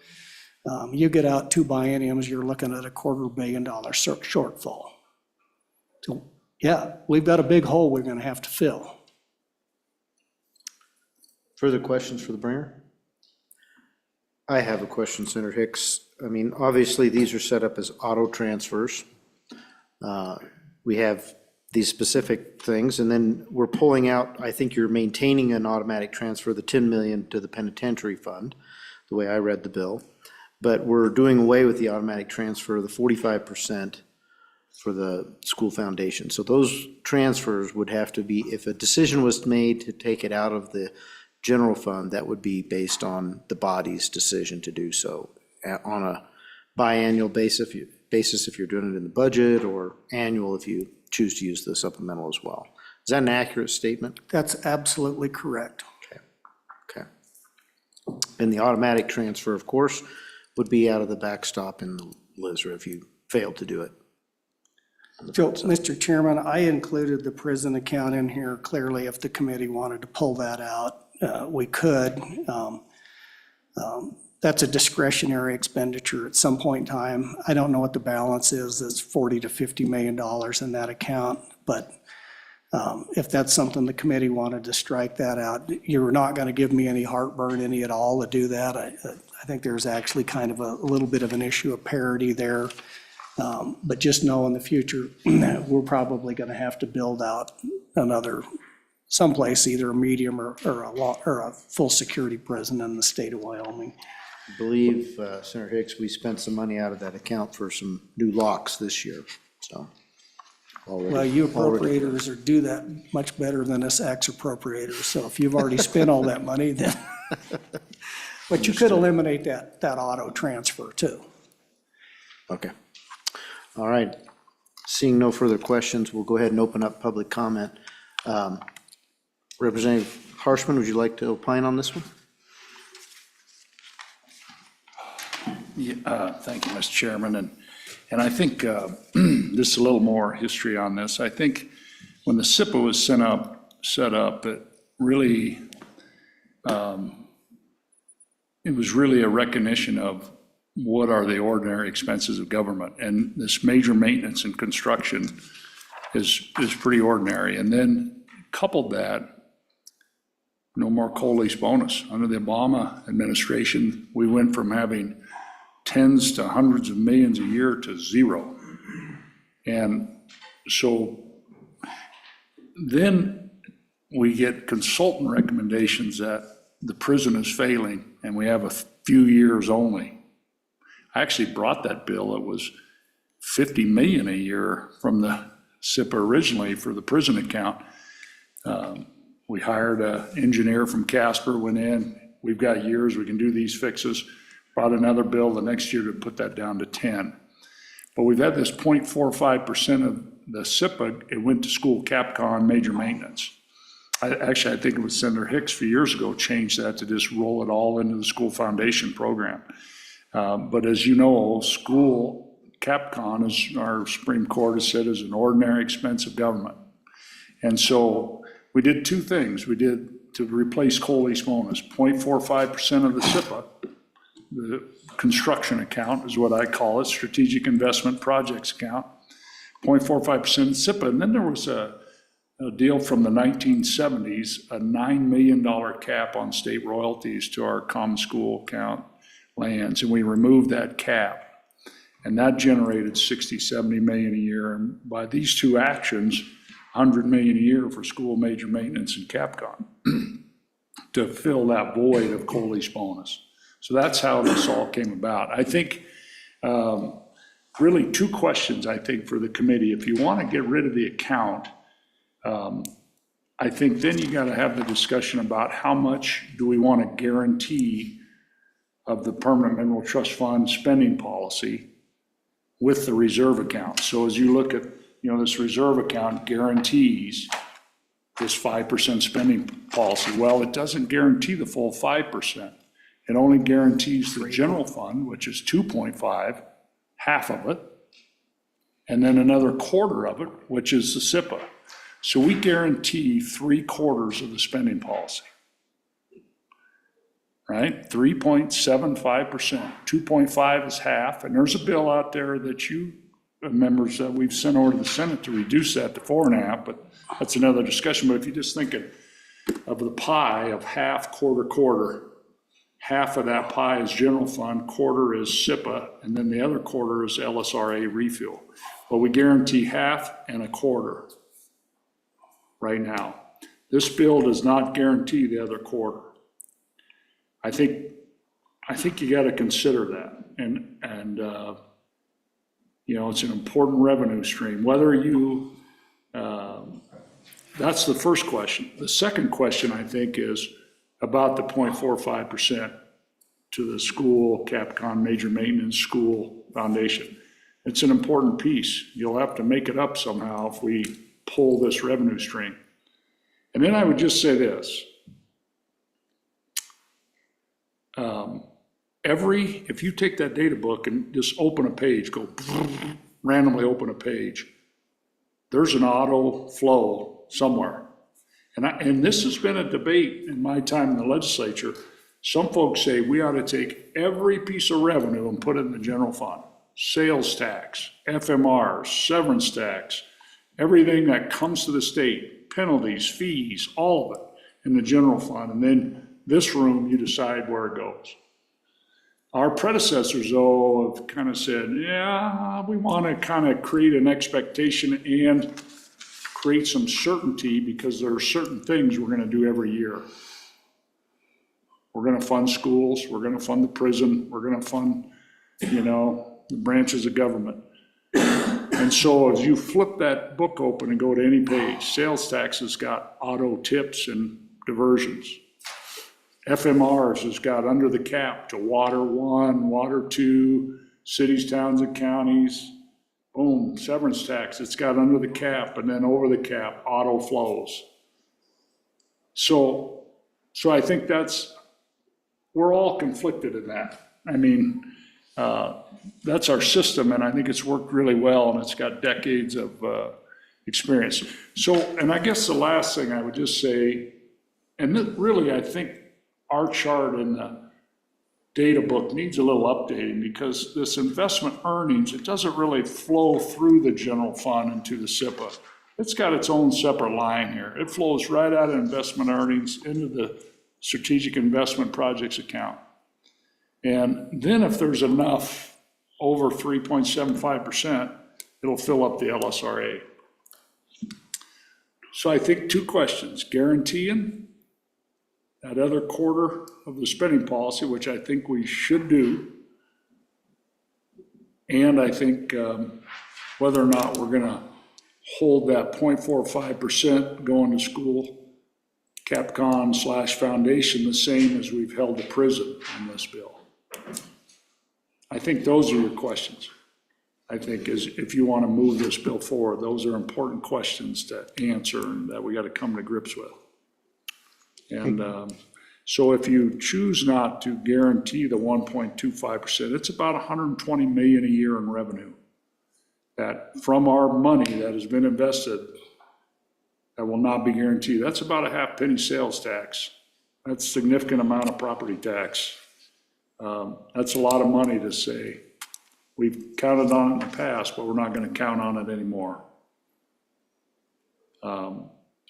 you get out 2 bienniums, you're looking at a $250 million shortfall. So yeah, we've got a big hole we're going to have to fill. Further questions for the bringer? I have a question, Senator Hicks. I mean, obviously, these are set up as auto transfers. We have these specific things, and then we're pulling out, I think you're maintaining an automatic transfer, the 10 million to the penitentiary fund, the way I read the bill. But we're doing away with the automatic transfer, the 45% for the school foundation. So those transfers would have to be, if a decision was made to take it out of the general fund, that would be based on the body's decision to do so on a biannual basis if you're doing it in the budget, or annual if you choose to use the supplemental as well. Is that an accurate statement? That's absolutely correct. Okay. And the automatic transfer, of course, would be out of the backstop in the LISRA if you failed to do it. So, Mr. Chairman, I included the prison account in here clearly. If the committee wanted to pull that out, we could. That's a discretionary expenditure at some point in time. I don't know what the balance is. It's $40 to $50 million in that account. But if that's something the committee wanted to strike that out, you're not going to give me any heartburn, any at all, to do that. I think there's actually kind of a little bit of an issue of parity there. But just know in the future, we're probably going to have to build out another someplace, either a medium or a full security prison in the state of Wyoming. I believe, Senator Hicks, we spent some money out of that account for some new locks this year, so already. Well, you appropriators do that much better than us ex appropriators, so if you've already spent all that money, then, but you could eliminate that auto transfer too. Okay. All right. Seeing no further questions, we'll go ahead and open up public comment. Representative Harshman, would you like to opine on this one? Yeah, thank you, Mr. Chairman, and I think just a little more history on this. I think when the SIPA was set up, it really, it was really a recognition of what are the ordinary expenses of government, and this major maintenance and construction is pretty ordinary. And then coupled that, no more coal lease bonus. Under the Obama administration, we went from having tens to hundreds of millions a year to zero. And so then we get consultant recommendations that the prison is failing and we have a few years only. I actually brought that bill. It was 50 million a year from the SIPA originally for the prison account. We hired an engineer from Casper, went in, we've got years, we can do these fixes. Brought another bill the next year to put that down to 10. But we've had this 0.45% of the SIPA, it went to school CapCon major maintenance. I think it was Senator Hicks a few years ago changed that to just roll it all into the school foundation program. But as you know, school CapCon, as our Supreme Court has said, is an ordinary expense of government. And so we did two things. We did to replace coal lease bonus, 0.45% of the SIPA, the construction account is what I call it, strategic investment projects account, 0.45% SIPA. And then there was a deal from the 1970s, a $9 million cap on state royalties to our common school account lands, and we removed that cap. And that generated 60, 70 million a year. And by these two actions, 100 million a year for school major maintenance and CapCon to fill that void of coal lease bonus. So that's how this all came about. I think really two questions, I think, for the committee. If you want to get rid of the account, I think then you got to have the discussion about how much do we want to guarantee of the permanent mineral trust fund spending policy with the reserve account. So as you look at, this reserve account guarantees this 5% spending policy. Well, it doesn't guarantee the full 5%. It only guarantees the general fund, which is 2.5, half of it, and then another quarter of it, which is the SIPA. So we guarantee 3/4 of the spending policy, right? 3.75%, 2.5 is half, and there's a bill out there that you members that we've sent over to the Senate to reduce that to 4.5, but that's another discussion. But if you just think of the pie of half, quarter, half of that pie is general fund, quarter is SIPA, and then the other quarter is LSRA refuel. But we guarantee half and a quarter right now. This bill does not guarantee the other quarter. I think you got to consider that, and it's an important revenue stream. Whether you, that's the first question. The second question, I think, is about the 0.45% to the school CapCon major maintenance school foundation. It's an important piece. You'll have to make it up somehow if we pull this revenue stream. And then I would just say this. If you take that data book and just open a page, randomly open a page, there's an auto flow somewhere. And this has been a debate in my time in the legislature. Some folks say we ought to take every piece of revenue and put it in the general fund. Sales tax, FMRs, severance tax, everything that comes to the state, penalties, fees, all of it in the general fund. And then this room, you decide where it goes. Our predecessors, though, have kind of said, yeah, we want to kind of create an expectation and create some certainty because there are certain things we're going to do every year. We're going to fund schools, we're going to fund the prison, we're going to fund, the branches of government. And so as you flip that book open and go to any page, sales tax has got auto tips and diversions. FMRs has got under the cap to water 1, water 2, cities, towns, and counties. Boom, severance tax, it's got under the cap, and then over the cap, auto flows. So I think we're all conflicted in that. I mean, that's our system, and I think it's worked really well, and it's got decades of experience. So, and I guess the last thing I would just say, and really, I think our chart in the data book needs a little updating, because this investment earnings, it doesn't really flow through the general fund into the SIPA. It's got its own separate line here. It flows right out of investment earnings into the strategic investment projects account. And then if there's enough over 3.75%, it'll fill up the LSRA. So I think 2 questions: guaranteeing that other quarter of the spending policy, which I think we should do. And I think whether or not we're gonna hold that 0.45% going to school, Capcom/foundation, the same as we've held the prison in this bill. I think those are your questions. I think is, if you want to move this bill forward, those are important questions to answer and that we got to come to grips with. And so if you choose not to guarantee the 1.25%, it's about 120 million a year in revenue that from our money that has been invested that will not be guaranteed. That's about a half penny sales tax. That's a significant amount of property tax. That's a lot of money to say, we've counted on it in the past, but we're not going to count on it anymore.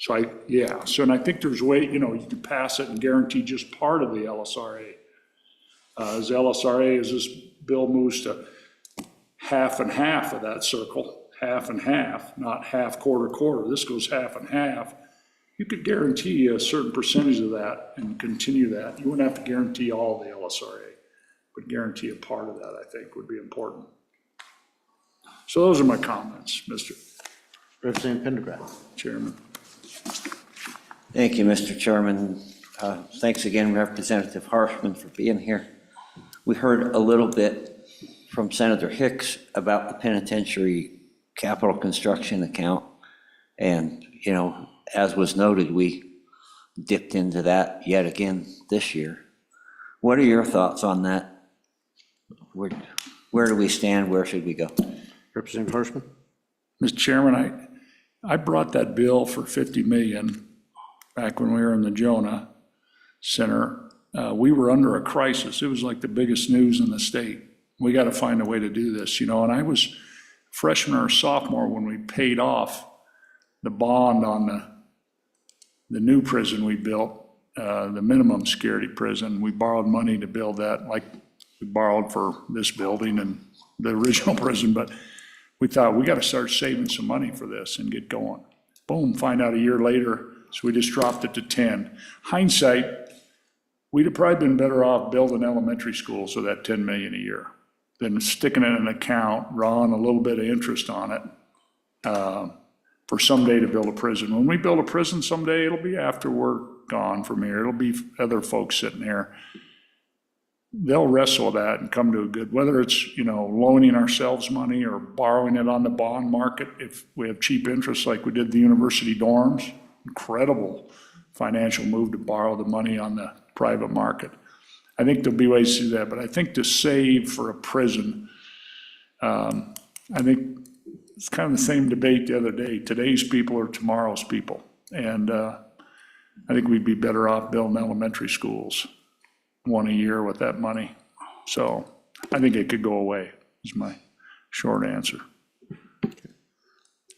So and I think there's way, you can pass it and guarantee just part of the LSRA. As LSRA, as this bill moves to half and half of that circle, half and half, not half, quarter. This goes half and half. You could guarantee a certain percentage of that and continue that. You wouldn't have to guarantee all the LSRA, but guarantee a part of that, I think, would be important. So those are my comments, Mr. Representative Pendergrass. Chairman. Thank you, Mr. Chairman. Thanks again, Representative Harshman, for being here. We heard a little bit from Senator Hicks about the penitentiary capital construction account. And, as was noted, we dipped into that yet again this year. What are your thoughts on that? Where do we stand? Where should we go? Representative Harshman. Mr. Chairman, I brought that bill for 50 million back when we were in the Jonah Center. We were under a crisis. It was like the biggest news in the state. We got to find a way to do this, and I was freshman or sophomore when we paid off the bond on the new prison we built, the minimum security prison. We borrowed money to build that, like we borrowed for this building and the original prison, but we thought we got to start saving some money for this and get going. Boom, find out a year later, so we just dropped it to 10. Hindsight, we'd have probably been better off building elementary schools with that 10 million a year than sticking it in an account, drawing a little bit of interest on it for someday to build a prison. When we build a prison someday, it'll be after we're gone from here. It'll be other folks sitting here. They'll wrestle with that and come to a good, whether it's, loaning ourselves money or borrowing it on the bond market. If we have cheap interest like we did the university dorms, incredible financial move to borrow the money on the private market. I think there'll be ways to do that, but I think to save for a prison, I think it's kind of the same debate the other day. Today's people are tomorrow's people. And I think we'd be better off building elementary schools, one a year with that money. So I think it could go away, is my short answer.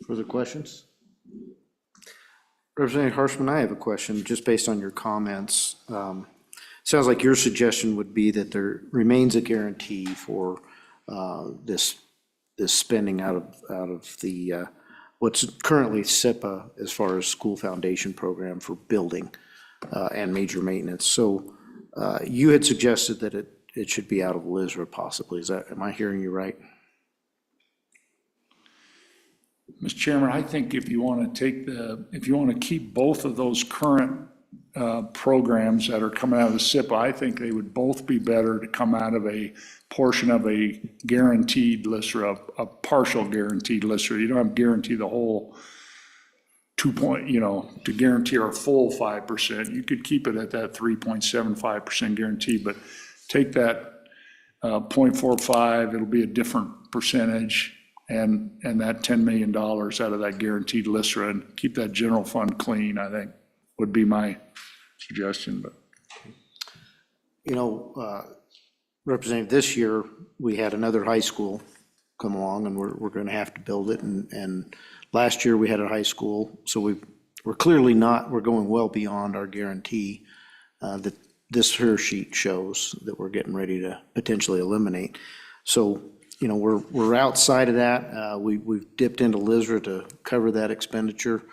Further questions? Representative Harshman, I have a question, just based on your comments. Sounds like your suggestion would be that there remains a guarantee for this spending out of the what's currently SIPA as far as school foundation program for building and major maintenance. So you had suggested that it should be out of LISRA possibly. Am I hearing you right? Mr. Chairman, I think if you want to keep both of those current programs that are coming out of the SIP, I think they would both be better to come out of a portion of a guaranteed LISRA, a partial guaranteed LISRA. You don't have to guarantee the whole 2 point, to guarantee our full 5%. You could keep it at that 3.75% guarantee, but take that 0.45, it'll be a different percentage, and that $10 million out of that guaranteed LISRA, and keep that general fund clean, I think, would be my suggestion, but. Representative, this year, we had another high school come along, and we're going to have to build it, and last year we had a high school, so we're clearly not, we're going well beyond our guarantee that this here sheet shows that we're getting ready to potentially eliminate. So, we're outside of that. We've dipped into LISRA to cover that expenditure.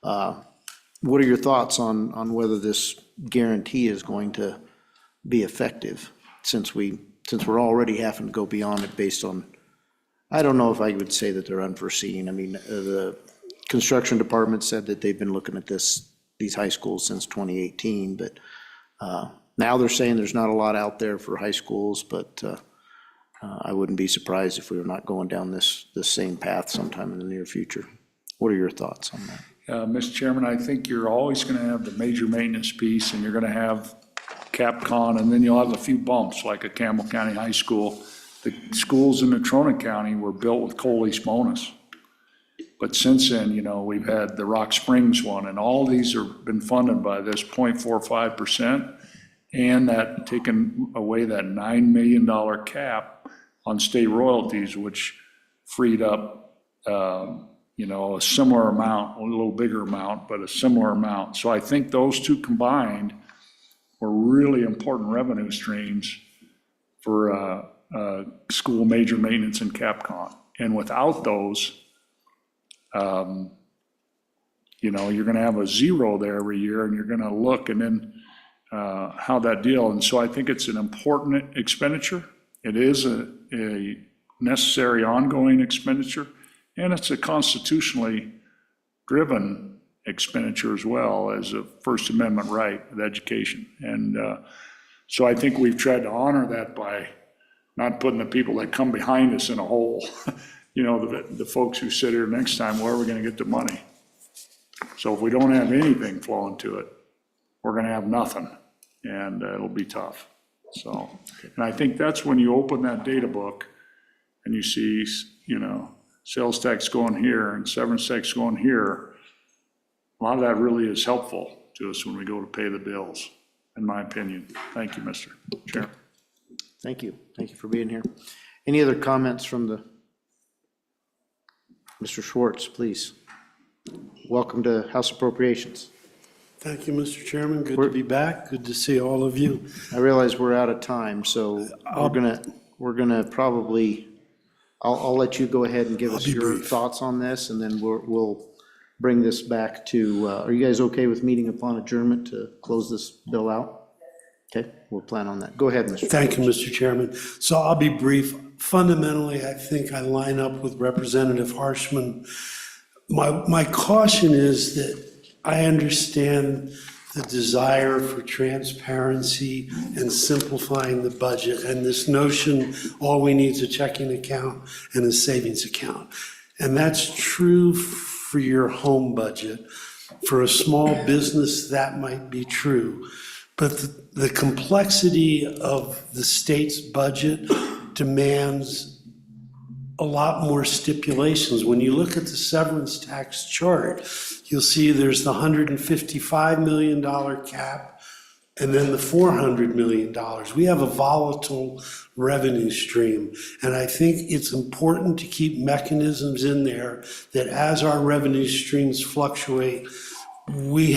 What are your thoughts on whether this guarantee is going to be effective, since we're already having to go beyond it based on, I don't know if I would say that they're unforeseen. I mean, the construction department said that they've been looking at these high schools since 2018, but now they're saying there's not a lot out there for high schools, but I wouldn't be surprised if we were not going down this same path sometime in the near future. What are your thoughts on that? Mr. Chairman, I think you're always going to have the major maintenance piece, and you're going to have CapCon, and then you'll have a few bumps, like a Campbell County High School. The schools in Natrona County were built with COLIS bonus. But since then, we've had the Rock Springs one, and all these have been funded by this 0.45%, and that taken away that $9 million cap on state royalties, which freed up, a similar amount, a little bigger amount, but a similar amount. So I think those two combined were really important revenue streams for school major maintenance and CapCon. And without those, you're going to have a zero there every year, and you're going to look and then how that deal. And so I think it's an important expenditure. It is a necessary ongoing expenditure, and it's a constitutionally driven expenditure as well as a First Amendment right of education. And so I think we've tried to honor that by not putting the people that come behind us in a hole. The folks who sit here next time, where are we going to get the money? So if we don't have anything flowing to it, we're going to have nothing, and it'll be tough. So, and I think that's when you open that data book and you see, sales tax going here and severance tax going here. A lot of that really is helpful to us when we go to pay the bills, in my opinion. Thank you, Mr. Chair. Thank you. Thank you for being here. Any other comments from Mr. Schwartz, please? Welcome to House Appropriations. Thank you, Mr. Chairman. Good to be back. Good to see all of you. I realize we're out of time, so we're gonna probably, I'll let you go ahead and give us your thoughts on this, and then we'll bring this back to, are you guys okay with meeting upon adjournment to close this bill out? Okay, we'll plan on that. Go ahead, Mr. Thank you, Mr. Chairman. So I'll be brief. Fundamentally, I think I line up with Representative Harshman. My caution is that I understand the desire for transparency and simplifying the budget, and this notion, all we need is a checking account and a savings account. And that's true for your home budget. For a small business, that might be true. But the complexity of the state's budget demands a lot more stipulations. When you look at the severance tax chart, you'll see there's the $155 million cap and then the $400 million. We have a volatile revenue stream. And I think it's important to keep mechanisms in there that as our revenue streams fluctuate, we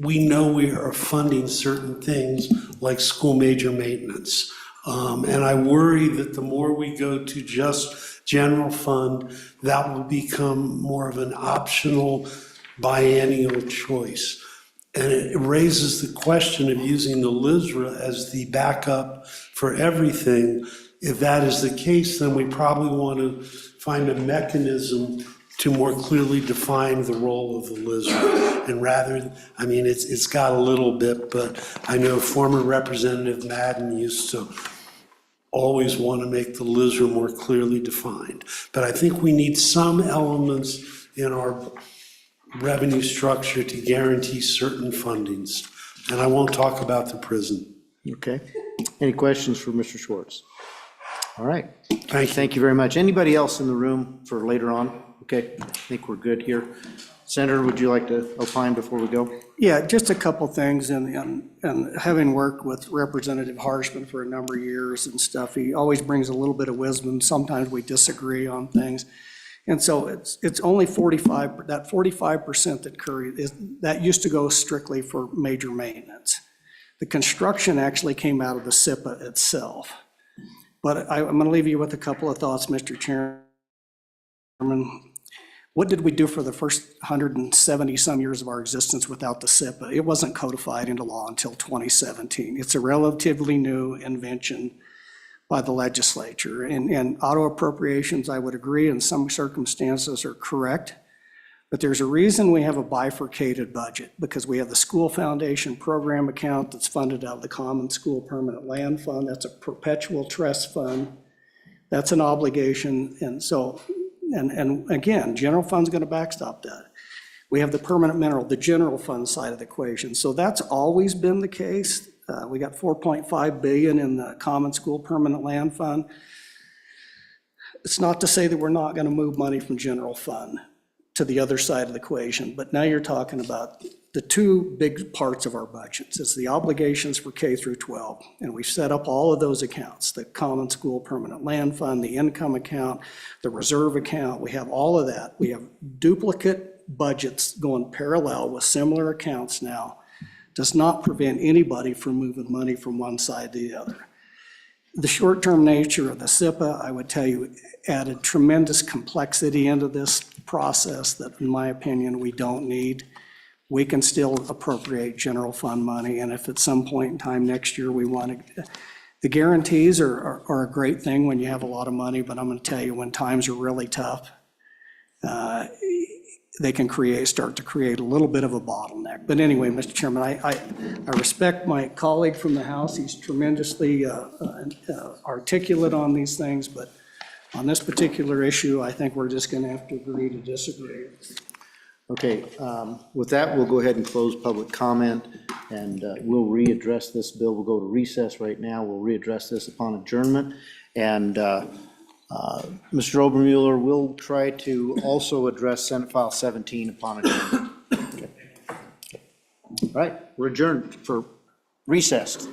know we are funding certain things like school major maintenance. And I worry that the more we go to just general fund, that will become more of an optional biennial choice. And it raises the question of using the LISRA as the backup for everything. If that is the case, then we probably want to find a mechanism to more clearly define the role of the lizard. And rather, I mean, it's got a little bit, but I know former Representative Madden used to always want to make the lizard more clearly defined. But I think we need some elements in our revenue structure to guarantee certain fundings. And I won't talk about the prison. Okay. Any questions for Mr. Schwartz? All right. Thank you. Thank you very much. Anybody else in the room for later on? Okay, I think we're good here. Senator, would you like to opine before we go? Yeah, just a couple things, and having worked with Representative Harshman for a number of years and stuff, he always brings a little bit of wisdom. Sometimes we disagree on things. And so it's only 45, that 45% that Curry is, that used to go strictly for major maintenance. The construction actually came out of the SIPA itself. But I'm going to leave you with a couple of thoughts, Mr. Chairman. What did we do for the first 170-some years of our existence without the SIPA? It wasn't codified into law until 2017. It's a relatively new invention by the legislature. And auto appropriations, I would agree, in some circumstances are correct. But there's a reason we have a bifurcated budget, because we have the school foundation program account that's funded out of the Common School Permanent Land Fund. That's a perpetual trust fund. That's an obligation. And so, and again, general fund's going to backstop that. We have the permanent mineral, the general fund side of the equation. So that's always been the case. We got $4.5 billion in the Common School Permanent Land Fund. It's not to say that we're not going to move money from general fund to the other side of the equation, but now you're talking about the two big parts of our budgets. It's the obligations for K through 12, and we've set up all of those accounts, the Common School Permanent Land Fund, the income account, the reserve account. We have all of that. We have duplicate budgets going parallel with similar accounts now. Does not prevent anybody from moving money from one side to the other. The short-term nature of the SIPA, I would tell you, added tremendous complexity into this process that, in my opinion, we don't need. We can still appropriate general fund money, and if at some point in time next year we want to, the guarantees are a great thing when you have a lot of money, but I'm going to tell you, when times are really tough, they can start to create a little bit of a bottleneck. But anyway, Mr. Chairman, I respect my colleague from the House. He's tremendously articulate on these things, but on this particular issue, I think we're just going to have to agree to disagree. Okay, with that, we'll go ahead and close public comment, and we'll readdress this bill. We'll go to recess right now. We'll readdress this upon adjournment. And Mr. Obermueller will try to also address Senate File 17 upon adjournment. Okay. All right, we're adjourned for recess.